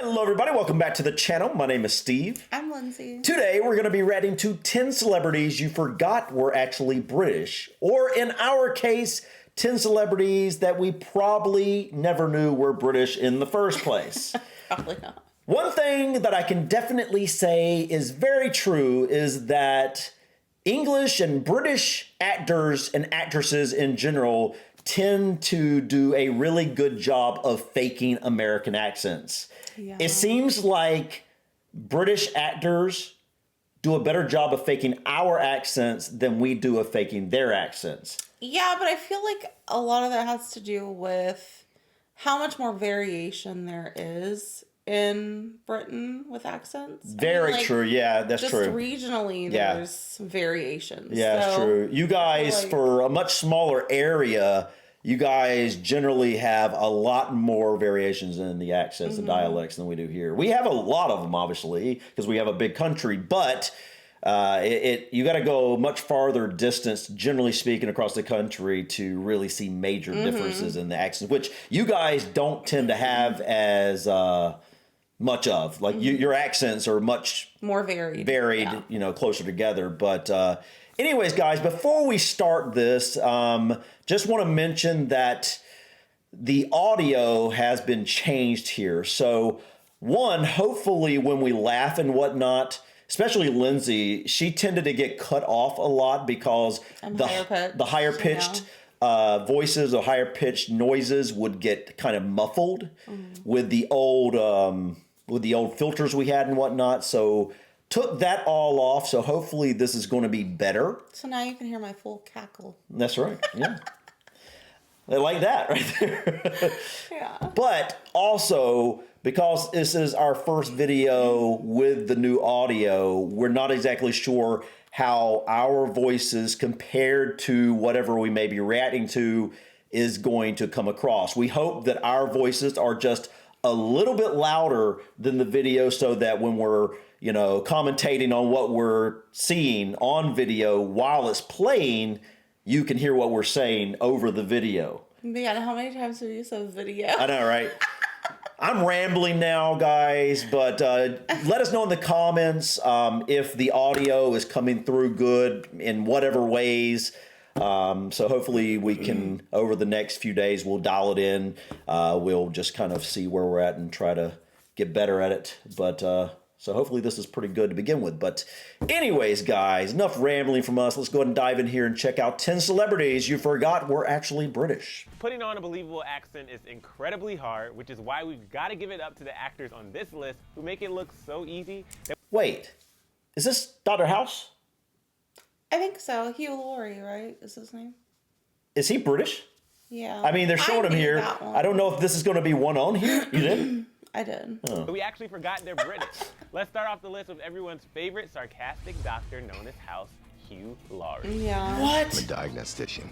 Hello everybody, welcome back to the channel. My name is Steve. I'm Lindsay. Today we're going to be reacting to 10 celebrities you forgot were actually British. Or in our case, 10 celebrities that we probably never knew were British in the first place. Probably not. One thing that I can definitely say is very true is that English and British actors and actresses in general tend to do a really good job of faking American accents. Yeah. It seems like British actors do a better job of faking our accents than we do of faking their accents. Yeah, but I feel like a lot of that has to do with how much more variation there is in Britain with accents. Very true. Yeah, that's just true. Just regionally, there's variations. Yeah, that's true. You guys, for a much smaller area, you guys generally have a lot more variations in the accents and dialects than we do here. We have a lot of them, obviously, because we have a big country, but you got to go much farther distance, generally speaking, across the country to really see major differences in the accents, which you guys don't tend to have as much of. Like your accents are much more varied, yeah. You know, closer together. But anyways, guys, before we start this, just want to mention that the audio has been changed here. So one, hopefully when we laugh and whatnot, especially Lindsay, she tended to get cut off a lot because the higher pitched voices or higher pitched noises would get kind of muffled with the old filters we had and whatnot. So took that all off. So hopefully this is going to be better. So now you can hear my full cackle. That's right. Yeah. I like that right there. Yeah. But also, because this is our first video with the new audio, we're not exactly sure how our voices compared to whatever we may be reacting to is going to come across. We hope that our voices are just a little bit louder than the video so that when we're, you know, commentating on what we're seeing on video while it's playing, you can hear what we're saying over the video. Man, how many times have you said video? I know, right? I'm rambling now, guys, but let us know in the comments if the audio is coming through good in whatever ways. So hopefully we can, over the next few days, we'll dial it in. We'll just kind of see where we're at and try to get better at it. But so hopefully this is pretty good to begin with. But anyways, guys, enough rambling from us. Let's go ahead and dive in here and check out 10 celebrities you forgot were actually British. Putting on a believable accent is incredibly hard, which is why we've got to give it up to the actors on this list who make it look so easy. Wait, is this Dr. House? I think so. Hugh Laurie, right? Is his name? Is he British? Yeah. I mean, they're showing him here. I don't know if this is going to be one on here. You did? I did. Oh. But we actually forgot they're British. Let's start off the list with everyone's favorite sarcastic doctor known as House, Hugh Laurie. Yeah. What? I'm a diagnostician.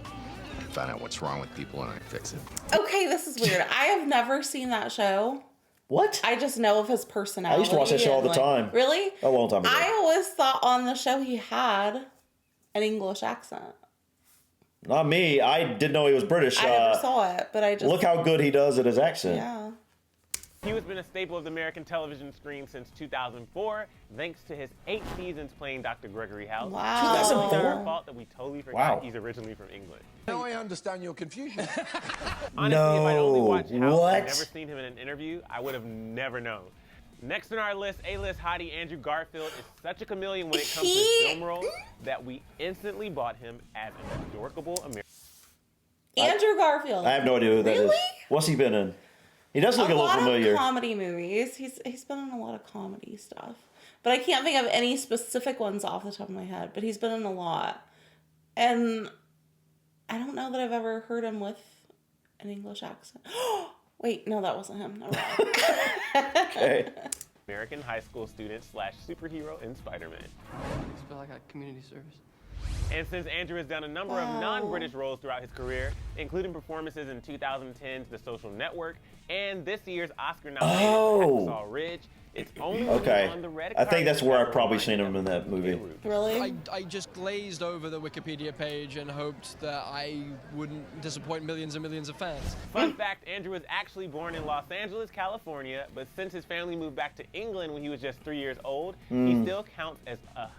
I find out what's wrong with people and I fix it. Okay, this is weird. I have never seen that show. What? I just know of his personality. I used to watch that show all the time. Really? A long time ago. I always thought on the show he had an English accent. Not me. I didn't know he was British. I never saw it, but I just... Look how good he does at his accent. Yeah. Hugh has been a staple of the American television screen since 2004, thanks to his 8 seasons playing Dr. Gregory House. Wow. It's not our fault that we totally forgot Wow. he's originally from England. Now I understand your confusion. Honestly, if I'd only watched House what? and never seen him in an interview, I would have never known. Next on our list, A-list hottie Andrew Garfield is such a chameleon when it comes to film roles that we instantly bought him as an adorable American. Andrew Garfield. I have no idea who that is. Really? What's he been in? He does look a little familiar. A lot of comedy movies. He's been in a lot of comedy stuff. But I can't think of any specific ones off the top of my head. But he's been in a lot. And I don't know that I've ever heard him with an English accent. Wait, no, that wasn't him. Never mind. Okay. American high school student / superhero in Spider-Man. I feel like I got community service. And since Andrew has done a number of non-British roles throughout his career, including performances in 2010's The Social Network and this year's Oscar nominated Hacksaw Ridge, It's only Okay. on the red I think that's carpet where that I've probably reminded seen him in them that movie. of their roots. Really? I just glazed over the Wikipedia page and hoped that I wouldn't disappoint millions and millions of fans. Fun fact, Andrew was actually born in Los Angeles, California, but since his family moved back to England when he was just 3 years old, he still counts as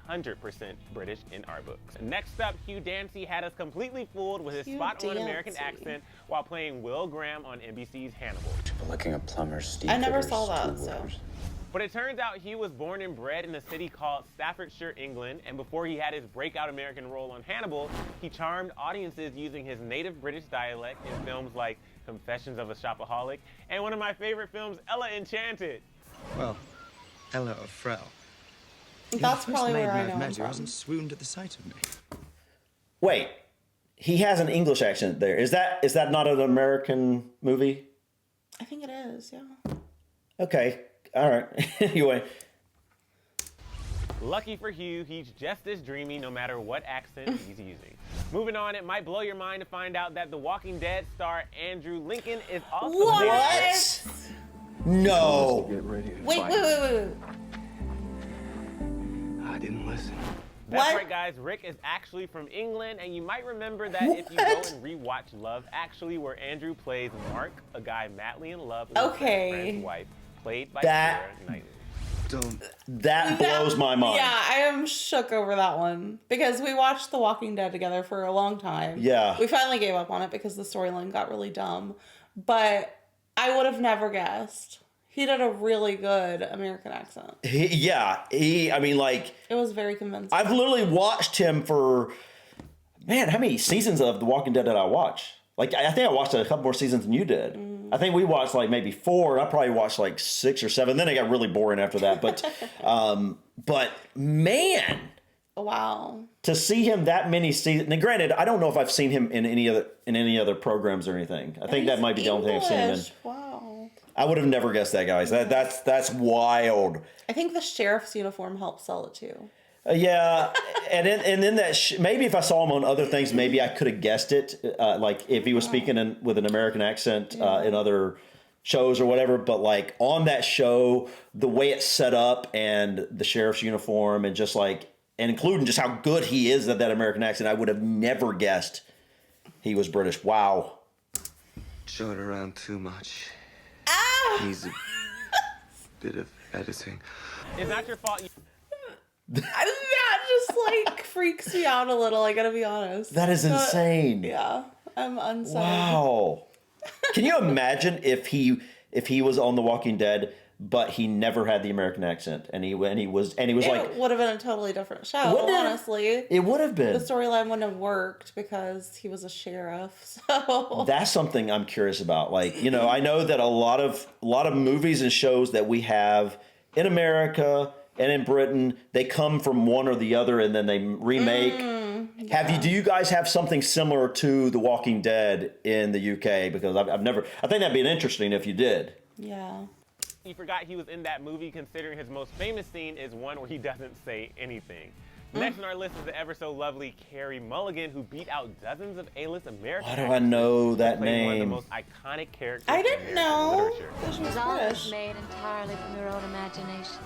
100% British in our books. Next up, Hugh Dancy had us completely fooled with his Hugh spot-on American Dancy. accent while playing Will Graham on NBC's Hannibal. Licking a plumber's Steve. I never saw that, so. But it turns out Hugh was born and bred in a city called Staffordshire, England, and before he had his breakout American role on Hannibal, he charmed audiences using his native British dialect in films like Confessions of a Shopaholic and one of my favorite films, Ella Enchanted. Well, Ella or Frau. That's probably where I know him Met you from. hasn't swooned at the sight of me. Wait, he has an English accent there. Is that not an American movie? I think it is, yeah. Okay, all right. Anyway, Lucky for Hugh, he's just as dreamy no matter what accent he's using. Native on, it might blow your mind to find out that The Walking Dead star Andrew Lincoln is also What? no. Wait. I didn't listen. That's What? right, guys. Rick is actually from England, and you might remember that if you go What? and rewatch Love Actually, where Andrew plays Mark, a guy madly in love with his Okay. best friend's wife, played by That- Keira Knightley. Don't. That blows my mind. Yeah, I am shook over that one because we watched The Walking Dead together for a long time. Yeah. We finally gave up on it because the storyline got really dumb. But I would have never guessed. He did a really good American accent. I mean, like, It was very convincing. I've literally watched him for, man, how many seasons of The Walking Dead did I watch? Like, I think I watched a couple more seasons than you did. I think we watched like maybe 4. I probably watched like 6 or 7. Then it got really boring after that. But man, Wow. to see him that many seasons. Now, granted, I don't know if I've seen him in any other programs or anything. I think that might be the only thing I've seen him in. English. Wow. I would have never guessed that, guys. That's wild. I think the sheriff's uniform helped sell it too. Yeah, and then that maybe if I saw him on other things, maybe I could have guessed it. Like if he was speaking with an American accent in other shows or whatever. But like on that show, the way it's set up and the sheriff's uniform and just like and including just how good he is at that American accent, I would have never guessed he was British. Wow. Show it around too much. Ah! Needs a bit of editing. It's not your fault. That just like freaks me out a little, I gotta be honest. That is But, insane. Yeah, I'm unsettled. Wow. Can you imagine if he was on The Walking Dead, but he never had the American accent, and he was It like, would have been a totally different show, Wouldn't it? honestly. it would have been. The storyline wouldn't have worked because he was a sheriff. So That's something I'm curious about. Like, you know, I know that a lot of movies and shows that we have in America and in Britain, they come from one or the other and then they remake. Do you guys have something similar to The Walking Dead in the UK? Because I've never, I think that'd be interesting if you did. yeah. You forgot he was in that movie, considering his most famous scene is one where he doesn't say anything. Next on our list is the ever so lovely Carey Mulligan, who beat out dozens of A-list American Why do I know that playing one of the name? most iconic characters I in didn't American know literature. that she was It's all British. made entirely from your own imagination.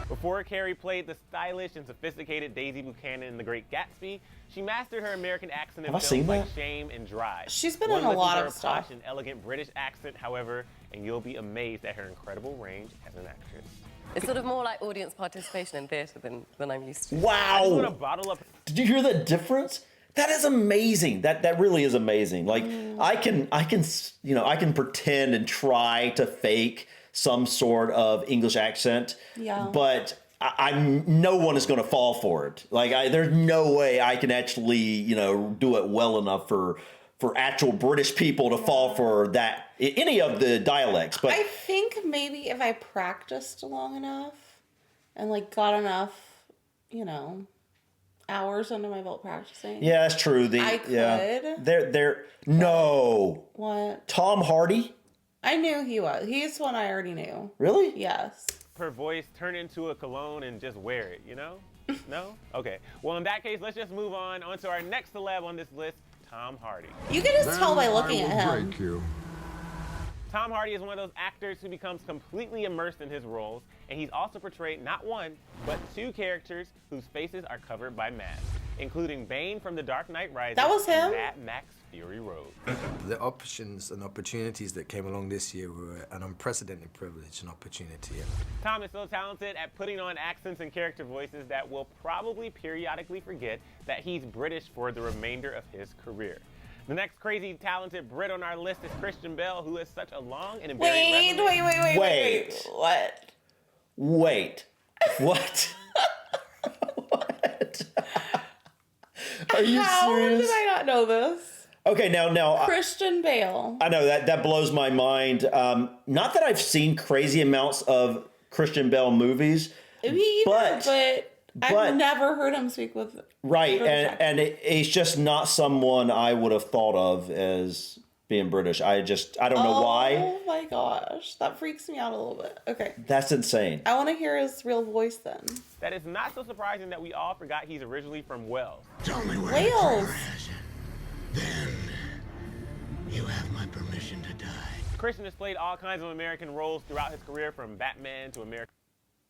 Before Carey played the stylish and sophisticated Daisy Buchanan in The Great Gatsby, she mastered her American accent in Have I films seen like that? Shame and Drive. She's been One in a listens lot to of her stuff. posh and elegant British accent, however, and you'll be amazed at her incredible range as an actress. It's sort of more like audience participation in theatre than I'm used to. I just want to Wow. bottle up. Did you hear the difference? That is amazing. That really is amazing. Like I can pretend and try to fake some sort of English accent. Yeah. But I'm no one is going to fall for it. Like there's no way I can actually, do it well enough for actual British people to fall for that any of the dialects. But I think maybe if I practiced long enough and like got enough, hours under my belt practicing. yeah, that's true. I Yeah, could. no What? Tom Hardy. I knew he was. He's one I already knew. Really? Yes. Her voice turn into a cologne and just wear it, No? Okay. Well, in that case, let's just move on to our next celeb on this list, Tom Hardy. You can just tell by looking at him. you. Tom Hardy is one of those actors who becomes completely immersed in his roles, and he's also portrayed not one, but two characters whose faces are covered by masks, including Bane from The Dark Knight Rises That was him? and Mad Max Fury Road. The options and opportunities that came along this year were an unprecedented privilege and opportunity. Tom is so talented at putting on accents and character voices that we'll probably periodically forget that he's British for the remainder of his career. The next crazy talented Brit on our list is Christian Bale, who has such a long and embarrassing resume. Wait. What? Wait. What? What? Are you How serious? did I not know this? Okay, now Christian Bale. I know that blows my mind. Not that I've seen crazy amounts of Christian Bale movies, Me either, but but- I've never heard him speak with right? British And accent. it's just not someone I would have thought of as being British. I don't know why. Oh my gosh, that freaks me out a little bit. Okay, That's insane. I want to hear his real voice then. That is not so surprising that we all forgot he's originally from Wales. Tell me where Wales. Then you have my permission to die. Christian has played all kinds of American roles throughout his career, from Batman to American.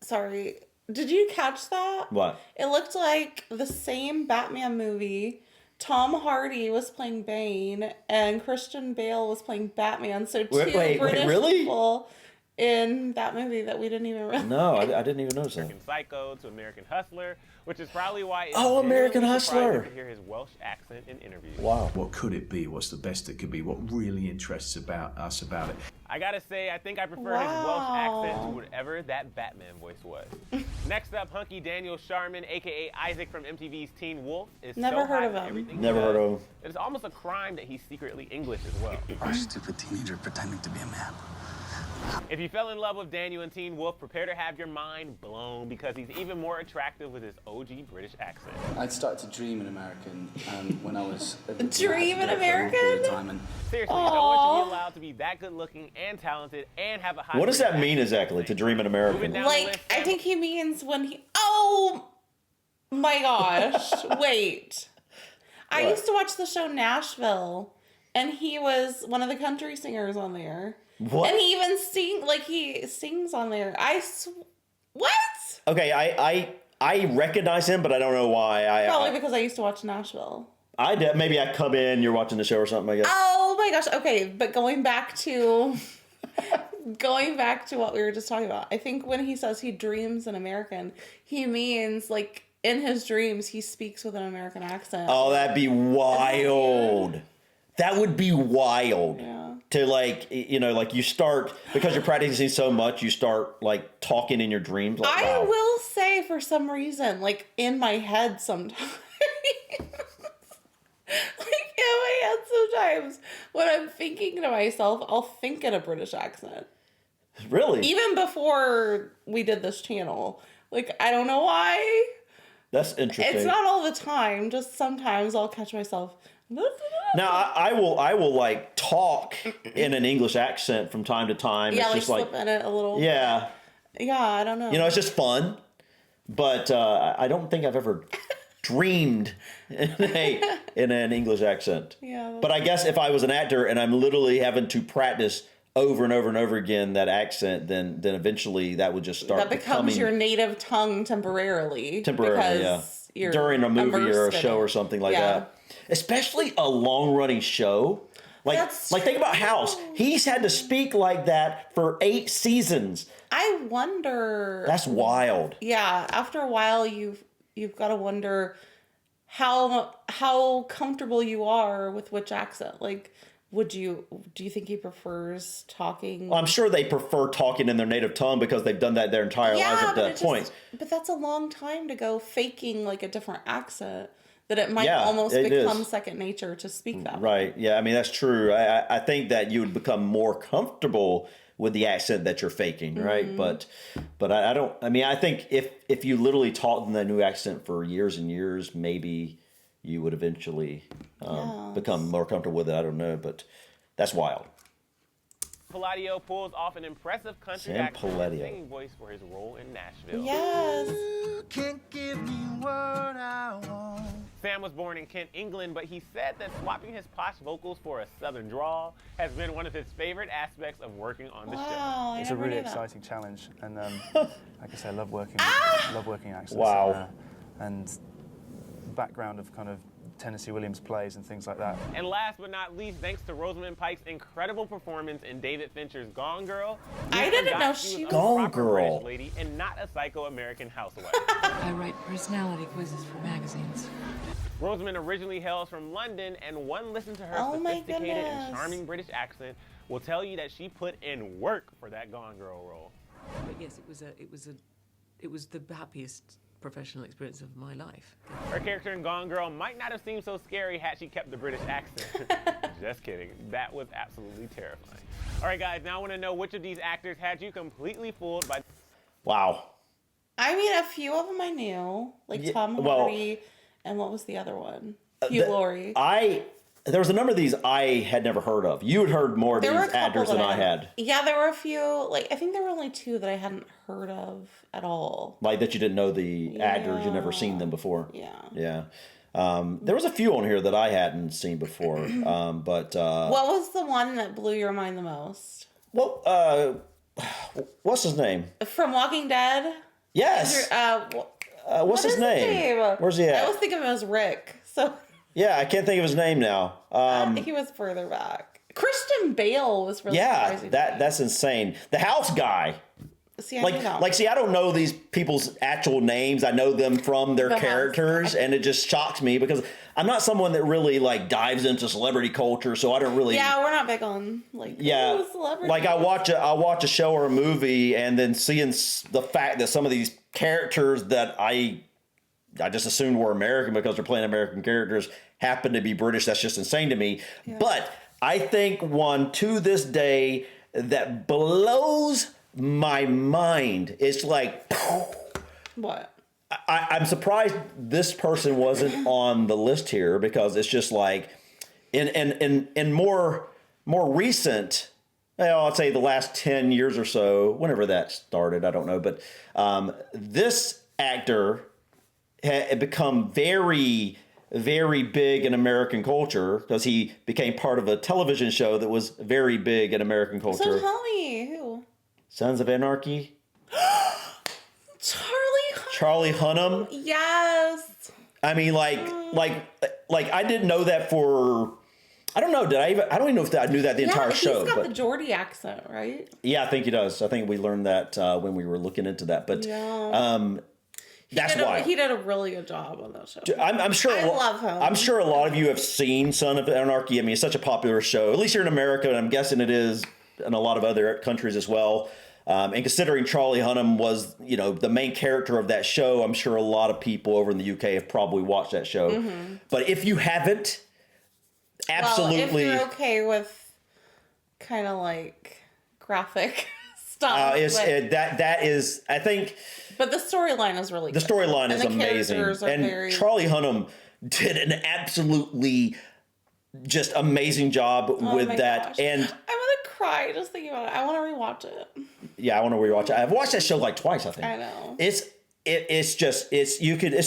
Sorry, did you catch that? What? It looked like the same Batman movie. Tom Hardy was playing Bane, and Christian Bale was playing Batman. So two Wait, British really? people in that movie that we didn't even realize. No, I didn't even notice that. American Psycho to American Hustler, which is probably why it's Oh, American genuinely Hustler. surprising to hear his Welsh accent in interviews. Wow. What could it be? What's the best it could be? What really interests us about it? I gotta say, I think I prefer his Welsh accent to Wow. whatever that Batman voice was. Next up, hunky Daniel Sharman, aka Isaac from MTV's Teen Wolf, is Never so heard hot of in him. everything he Never heard does, of him. It is almost a crime that he's secretly English as well. Or a stupid teenager pretending to be a man. If you fell in love with Daniel in Teen Wolf, prepare to have your mind blown because he's even more attractive with his OG British accent. I'd started to dream in American when I was... Dream in American? Seriously, no one should be allowed to be that good looking and talented and have a high. What does that British mean accent. exactly? To dream in Moving American? down the Like, list, I think he means when he. Oh my gosh! Wait, I What? used to watch the show Nashville, and he was one of the country singers on there. What? And he even he sings on there. What? Okay, I recognize him, but I don't know why. Probably because I used to watch Nashville. I did. Maybe I come in, you're watching the show or something, I guess. Oh my gosh! Okay, but going back to what we were just talking about, I think when he says he dreams in American, he means like in his dreams he speaks with an American accent. Oh, that'd be wild. That would be wild. Yeah. To like, like you start, because you're practicing so much, you start like talking in your dreams. Like, I wow. will say for some reason, like in my head sometimes, when I'm thinking to myself, I'll think in a British accent. Really? Even before we did this channel. Like, I don't know why. That's interesting. It's not all the time. Just sometimes I'll catch myself. Now I will like talk in an English accent from time to time. Yeah, it's like just slip in it a little. yeah, Yeah, I don't know. it's just fun. But I don't think I've ever dreamed in an English accent. Yeah. But I guess if I was an actor and I'm literally having to practice over and over and over again that accent, then eventually that would just start that becomes becoming your native tongue temporarily. temporarily, yeah. because you're During a movie or a immersed in show it. or something like Yeah. that. Especially a long running show. Like That's think about true. House. He's had to speak like that for 8 seasons. I wonder. That's wild. Yeah, after a while, you've got to wonder how comfortable you are with which accent. Like, do you think he prefers talking? Well, I'm sure they prefer talking in their native tongue because they've done that their entire lives at that point. But that's a long time to go faking like a different accent. That it might Yeah, almost it become is. second nature to speak that way. Right. Yeah. I mean, that's true. I think that you would become more comfortable with the accent that you're faking, right? Mm-hmm. But I don't. I mean, I think if you literally taught in that new accent for years and years, maybe you would eventually become more comfortable with it. I don't know, but that's wild. Palladio pulls off an impressive country Sam accent and Palladio. singing voice for his role in Nashville. Yes. You can't give me what I want. Sam was born in Kent, England, but he said that swapping his posh vocals for a southern drawl has been one of his favorite aspects of working on the show. It's a really exciting challenge, and like I say, I love working accents. Wow. And background of kind of Tennessee Williams plays and things like that. And last but not least, thanks to Rosamund Pike's incredible performance in David Fincher's Gone Girl, I didn't know she was Gone Girl. British lady and not a psycho American housewife. I write personality quizzes for magazines. Rosamund originally hails from London, and one listen to her sophisticated and charming British accent will tell you that she put in work for that Gone Girl role. But yes, it was the happiest professional experience of my life. Her character in Gone Girl might not have seemed so scary had she kept the British accent. Just kidding. That was absolutely terrifying. All right, guys, now I want to know which of these actors had you completely fooled by... Wow. I mean, a few of them I knew, like Tom Hardy, and what was the other one? Hugh Laurie. There was a number of these I had never heard of. You had heard more of these actors than I had. Yeah, there were a few. Like, I think there were only two that I hadn't heard of at all. Like that you didn't know the actors, you'd never seen them before. Yeah. Yeah. There was a few on here that I hadn't seen before. But what was the one that blew your mind the most? Well, what's his name? From Walking Dead? Yes. What's his name? Where's he at? I always think of him as Rick. So yeah, I can't think of his name now. I think he was further back. Christian Bale was really surprising. That's insane. The house guy. See, I don't know these people's actual names. I know them from their characters, and it just shocks me because I'm not someone that really like dives into celebrity culture, so I don't really. Yeah, we're not big on celebrities. Like I watch a show or a movie, and then seeing the fact that some of these characters that I just assumed were American because they're playing American characters happen to be British. That's just insane to me. Yeah. But I think one to this day that blows my mind. It's like what? I'm surprised this person wasn't on the list here because it's just like in more recent, I'd say the last 10 years or so, whenever that started, I don't know, but this actor had become very, very big in American culture because he became part of a television show that was very big in American culture. So tell me who? Sons of Anarchy. Charlie Hunnam. Yes. I mean, like I didn't know that for. I don't know. I don't even know if I knew that the entire show. He's got the Geordie accent, right? Yeah, I think he does. I think we learned that when we were looking into that. But that's why he did a really good job on that show. I'm sure. I love him. I'm sure a lot of you have seen Son of Anarchy. I mean, it's such a popular show, at least here in America, and I'm guessing it is in a lot of other countries as well. And considering Charlie Hunnam was, the main character of that show, I'm sure a lot of people over in the UK have probably watched that show. Mm-hmm. But if you haven't, absolutely. Well, if you're okay with kind of like graphic stuff, that is, I think. But the storyline is really good. The storyline is amazing, and Charlie Hunnam did an absolutely just amazing job with that. Gosh. And I'm gonna cry just thinking about it. I want to rewatch it. Yeah, I want to rewatch it. I've watched that show like twice, I think. I know. It's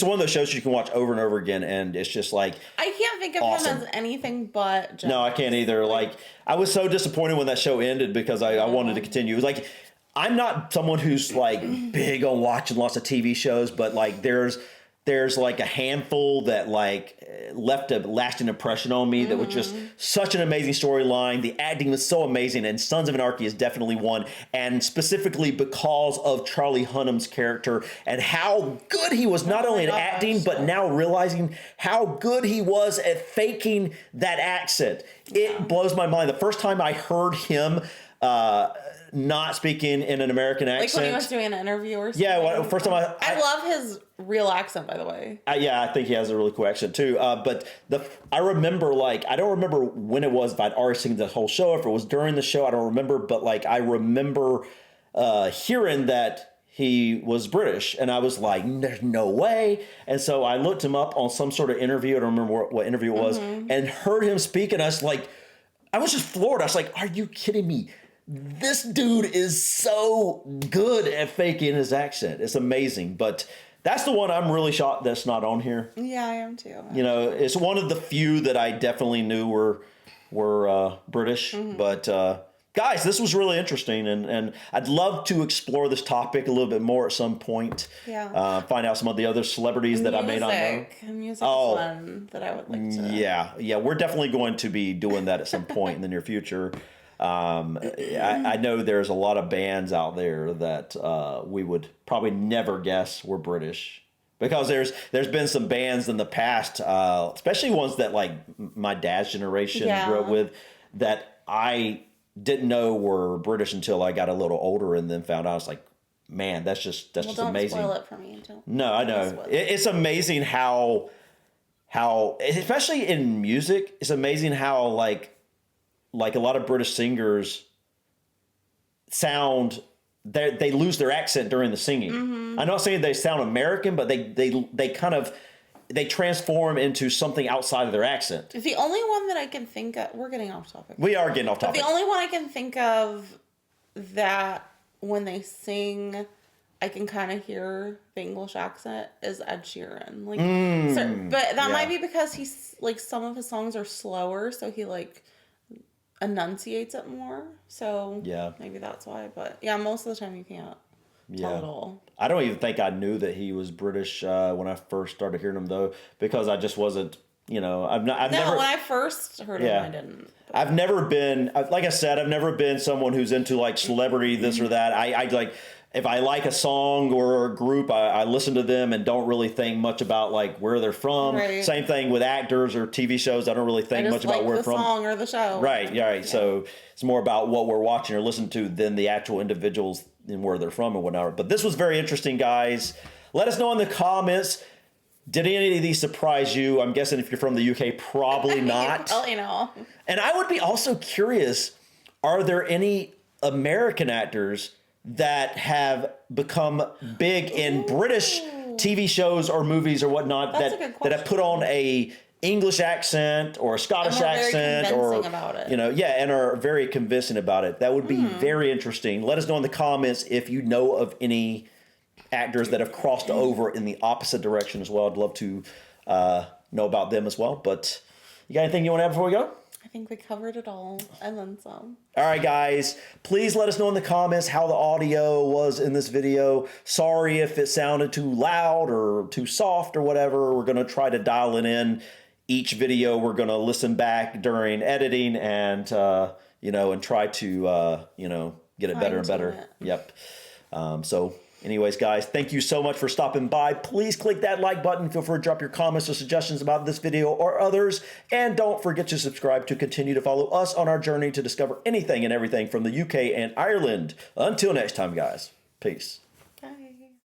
one of those shows you can watch over and over again, and it's just like I can't think of him as anything but Jack. No, I can't either. Like I was so disappointed when that show ended because I wanted to continue. It was like I'm not someone who's like big on watching lots of TV shows, but like there's like a handful that like left a lasting impression on me that was just such an amazing storyline. The acting was so amazing, and Sons of Anarchy is definitely one, and specifically because of Charlie Hunnam's character and how good he was not only in acting, but now realizing how good he was at faking that accent. It blows my mind. The first time I heard him not speaking in an American accent. Like when he was doing an interview or something. Yeah, first time I love his real accent, by the way. I think he has a really cool accent too. But I remember, like, I don't remember when it was, if I'd already seen the whole show, if it was during the show, I don't remember. But like, I remember hearing that he was British, and I was like, there's no way. And so I looked him up on some sort of interview. I don't remember what interview it was, and heard him speak, and I was just floored. I was like, are you kidding me? This dude is so good at faking his accent. It's amazing. But That's the one I'm really shocked that's not on here. Yeah, I am too. You know, it's one of the few that I definitely knew were British. But guys, this was really interesting, and I'd love to explore this topic a little bit more at some point. Yeah. Find out some of the other celebrities that I may not know. Music is one that I would like to. Yeah, we're definitely going to be doing that at some point in the near future. I know there's a lot of bands out there that we would probably never guess were British, because there's been some bands in the past, especially ones that like my dad's generation grew up with, that I didn't know were British until I got a little older, and then found out. It's like, man, that's just don't amazing. Spoil it for me until. No, I know it's amazing how especially in music, it's amazing how like a lot of British singers sound, they lose their accent during the singing. I'm not saying they sound American, but they kind of, they transform into something outside of their accent. The only one that I can think of, we're getting off topic. We are getting off topic. But the only one I can think of that when they sing, I can kind of hear the English accent is Ed Sheeran. Like, but that might be because he's like, some of his songs are slower, so he like enunciates it more. So maybe that's why. But yeah, most of the time you can't tell it all. I don't even think I knew that he was British when I first started hearing him, though, because I just wasn't, you know, I've never. When I first heard him, I didn't. I've never been, like I said, I've never been someone who's into like celebrity, this or that. I like, if I like a song or a group, I listen to them and don't really think much about like where they're from. Right. Same thing with actors or TV shows. I don't really think much about where they're from. The song or the show. Right. Yeah. Right. So it's more about what we're watching or listening to than the actual individuals and where they're from and whatnot. But this was very interesting, guys. Let us know in the comments. Did any of these surprise you? I'm guessing if you're from the UK, probably not. Probably no. And I would be also curious, are there any American actors that have become big in British TV shows or movies or whatnot that have put on a English accent or a Scottish accent or about it. You know, and are very convincing about it? That would be very interesting. Let us know in the comments if you know of any actors that have crossed over in the opposite direction as well. I'd love to know about them as well. But you got anything you want to add before we go? I think we covered it all and then some. All right, guys, please let us know in the comments how the audio was in this video. Sorry if it sounded too loud or too soft or whatever. We're going to try to dial it in. Each video we're going to listen back during editing and, you know, and try to, you know, get it better and better. Yep. So anyways, guys, thank you so much for stopping by. Please click that like button. Feel free to drop your comments or suggestions about this video or others. And don't forget to subscribe to continue to follow us on our journey to discover anything and everything from the UK and Ireland. Until next time, guys. Peace.